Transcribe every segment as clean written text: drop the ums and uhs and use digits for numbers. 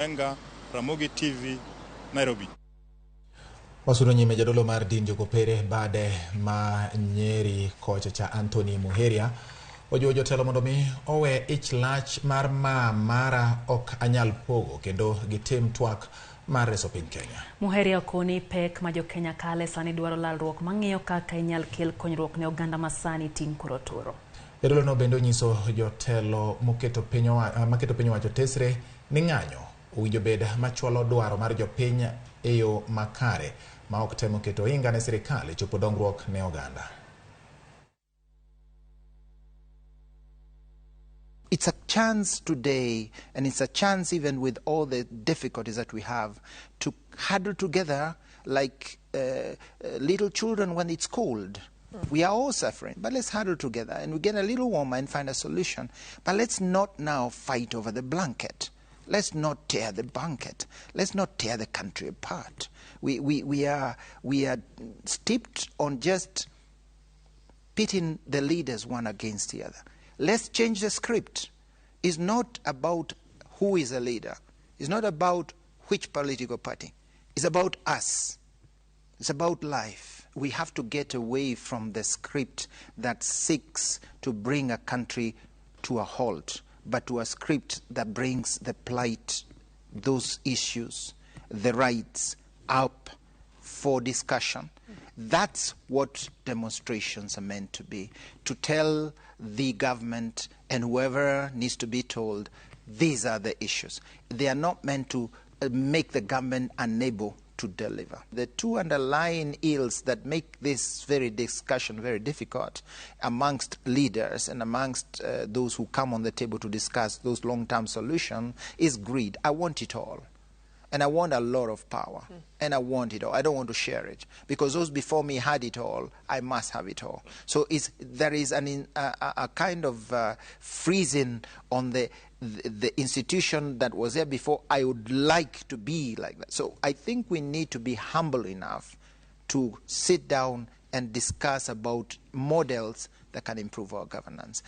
Ramogi TV, Nairobi. Wasudo nyime jadolo mar din jokopere bade ma nyeri kocha cha Anthony Muheria ojo jotelo mondo mi owe ich lach mar mara ok anyal pogo kendo gitim twak mar reso piny Kenya. Muheria okoni pek ma jo Kenya kale sani dwaro lalruok mang'iyo kaka inyal kel konyruok ne oganda masani ting' kuroturo. Jadolo no bendo nyiso jotelo maketo piny wacho tesre ni ng'anyo owinjo bed machwalo dwaro mar jopiny e yo makare ma ok temo keto inga ne sirikal chopo dongruok ne oganda. It's a chance today, and it's a chance even with all the difficulties that we have, to huddle together like little children when it's cold. We are all suffering, but let's huddle together and we get a little warmer and find a solution. But let's not now fight over the blanket. Let's not tear the blanket. Let's not tear the country apart. We are steeped on just pitting the leaders one against the other. Let's change the script. It's not about who is a leader. It's not about which political party. It's about us. It's about life. We have to get away from the script that seeks to bring a country to a halt, but to a script that brings the plight, those issues, the rights up for discussion. That's what demonstrations are meant to be, to tell the government and whoever needs to be told, these are the issues. They are not meant to make the government unable to deliver. The two underlying ills that make this very discussion very difficult amongst leaders and amongst those who come on the table to discuss those long-term solutions is greed. I want it all. And I want a lot of power. And I want it all. I don't want to share it. Because those before me had it all. I must have it all. So there is a kind of freezing on the institution that was there before. I would like to be like that. So I think we need to be humble enough to sit down and discuss about models that can improve our governance.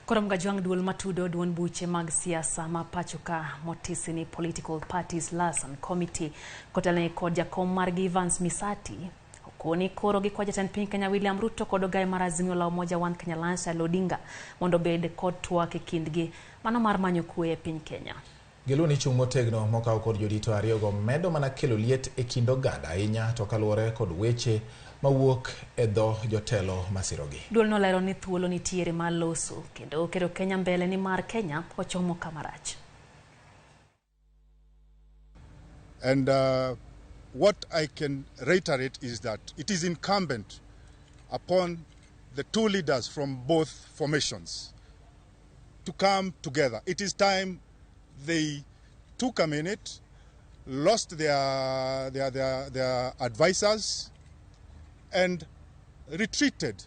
Koram gajwang dual matudo duon buche mag siasa ma pachuka motisi ni political parties lasan Komiti kotelane kod jakom margi Evans Misati okoni koro gi kwa jatend piny Kenya William Ruto kod ogai mar Azimio la Umoja One Kenya Lansa Odinga mondo bed kod twak e kindgi mano mar manyo kwe e piny Kenya. Geluni chung motegno mokaw kod jodito ariyogo medo mana kelo liet e kind oganda ahinya to kaluwore kod weche mawuok e dho jotelo masirogi. Duol no lero ni thuolo nitiere mar loso kendo kero Kenya mbele ni mar Kenya ochomo kamarach. And what I can reiterate is that it is incumbent upon the two leaders from both formations to come together. It is time they took a minute, lost their advisors, and retreated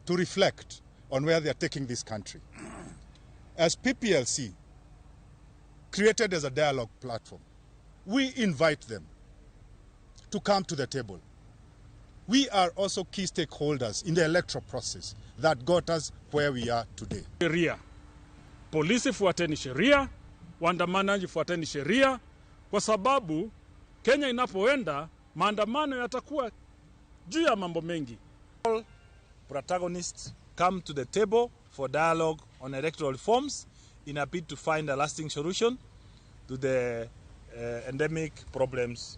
to reflect on where they are taking this country. As PPLC, created as a dialogue platform, we invite them to come to the table. We are also key stakeholders in the electoral process that got us where we are today. Sheria. Polisi fuateni sheria, waandamanaji fuateni sheria, kwa sababu Kenya inapoenda maandamano yatakuwa juu ya mambo mengi. All protagonists come to the table for dialogue on electoral reforms in a bid to find a lasting solution to the endemic problems